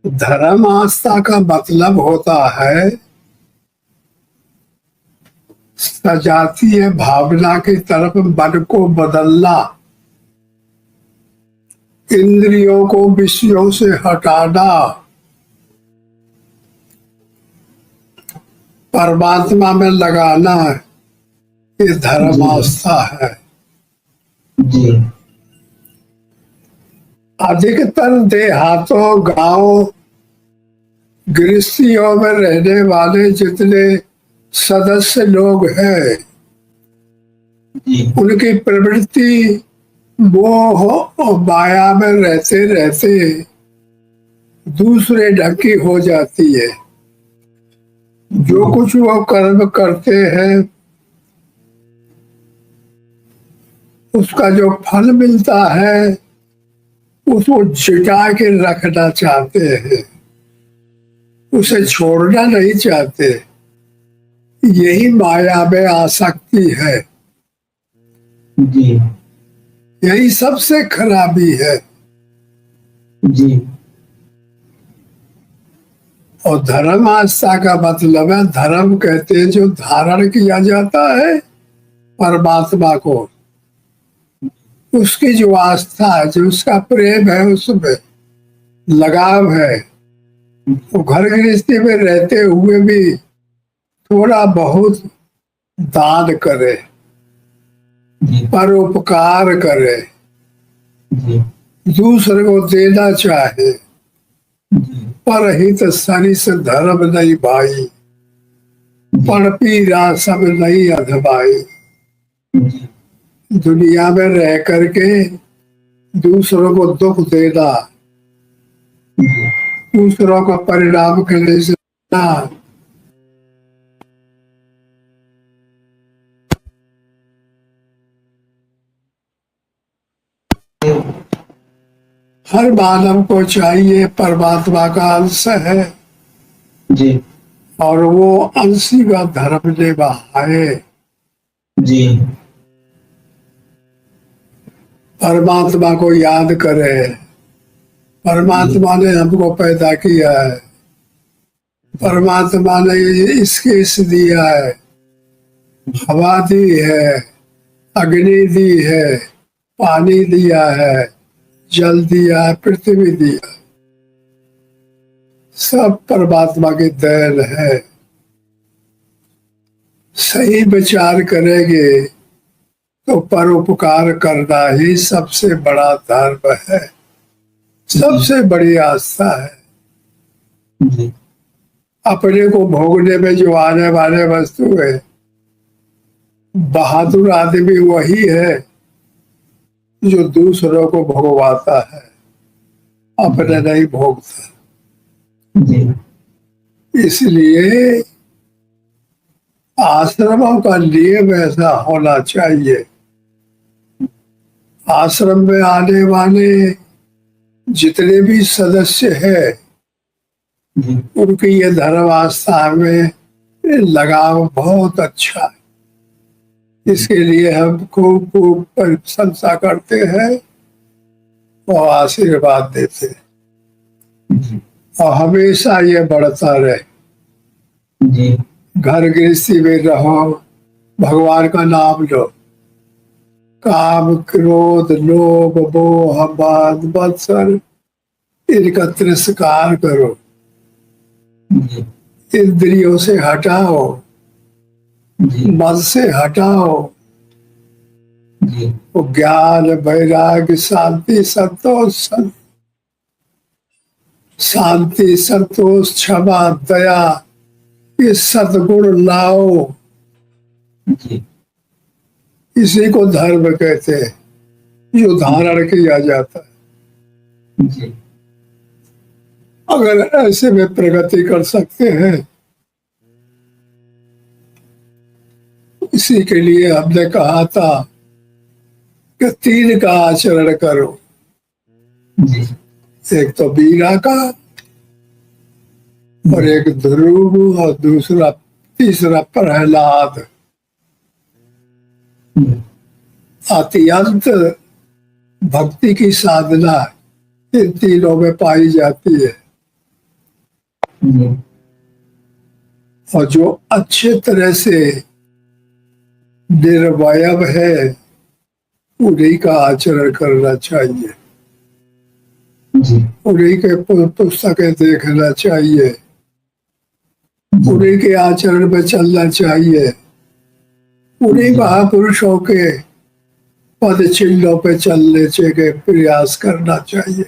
धर्म आस्था का मतलब होता है सजातीय भावना की तरफ मन को बदलना, इंद्रियों को विषयों से हटाना, परमात्मा में लगाना। ये धर्म जी आस्था है। जी अधिकतर देहातों, गांव, गृहस्थियों में रहने वाले जितने सदस्य लोग हैं, जी उनकी प्रवृत्ति मोह और माया में रहते रहते दूसरे ढंग की हो जाती है। जो कुछ वो कर्म करते हैं उसका जो फल मिलता है उसको छिटा के रखना चाहते हैं, उसे छोड़ना नहीं चाहते। यही माया में आसक्ति है, जी यही सबसे खराबी है। जी और धर्म आस्था का मतलब है, धर्म कहते हैं जो धारण किया जाता है परमात्मा को, उसकी जो आस्था है, जो उसका प्रेम है, उसमें लगाव है। वो घर गृहस्थी में रहते हुए भी थोड़ा बहुत दान करे, जी परोपकार करे, जी दूसरे को देना चाहे। जी परहित सरिस धर्म नहीं भाई, पण पीरा सब नहीं अधभाई। जी दुनिया में रह करके दूसरों को दुख देना, दूसरों का परिणाम करने से ना, हर मानव को चाहिए, परमात्मा का अंश है जी और वो अंशी का धर्म निभाए। जी परमात्मा को याद करे। परमात्मा ने हमको पैदा किया है, परमात्मा ने स्केच दिया है, हवा दी है, अग्नि दी है, पानी दिया है, जल दिया है, पृथ्वी दिया, सब परमात्मा की देन है। सही विचार करेंगे तो परोपकार करना ही सबसे बड़ा धर्म है, सबसे बड़ी आस्था है। जी अपने को भोगने में जो आने वाले वस्तु है, बहादुर आदमी वही है जो दूसरों को भोगवाता है, अपने नहीं भोगता। जी इसलिए आश्रमों का नियम ऐसा होना चाहिए, आश्रम में आने वाले जितने भी सदस्य हैं जी उनकी ये धर्म आस्था में लगाव बहुत अच्छा है। इसके लिए हम खूब खूब प्रशंसा करते हैं और आशीर्वाद देते हैं, जी और हमेशा ये बढ़ता रहे। जी घर गृहस्थी में रहो, भगवान का नाम लो, काम क्रोध लोभ मोह मद मत्सर इनका तिरस्कार करो, जी इंद्रियों से हटाओ, जी मन से हटाओ। जी वो ज्ञान वैराग्य शांति संतोष, शांति संतोष क्षमा दया, ये सद्गुण लाओ। जी इसी को धर्म कहते हैं, जो धारण किया जाता है। जी अगर ऐसे में प्रगति कर सकते हैं, इसी के लिए हमने कहा था कि 3 का आचरण करो। जी एक तो वीरा का, और एक ध्रुव, और दूसरा तीसरा प्रहलाद। अत्यंत भक्ति की साधना इन तीनों में पाई जाती है। जी और जो अच्छे तरह से निर्वयव है उन्हीं का आचरण करना चाहिए, जी उन्हीं के पुस्तकें देखना चाहिए, उन्हीं के आचरण में चलना चाहिए, उन्हीं महापुरुषों के पद चिन्हों पे चलने के प्रयास करना चाहिए।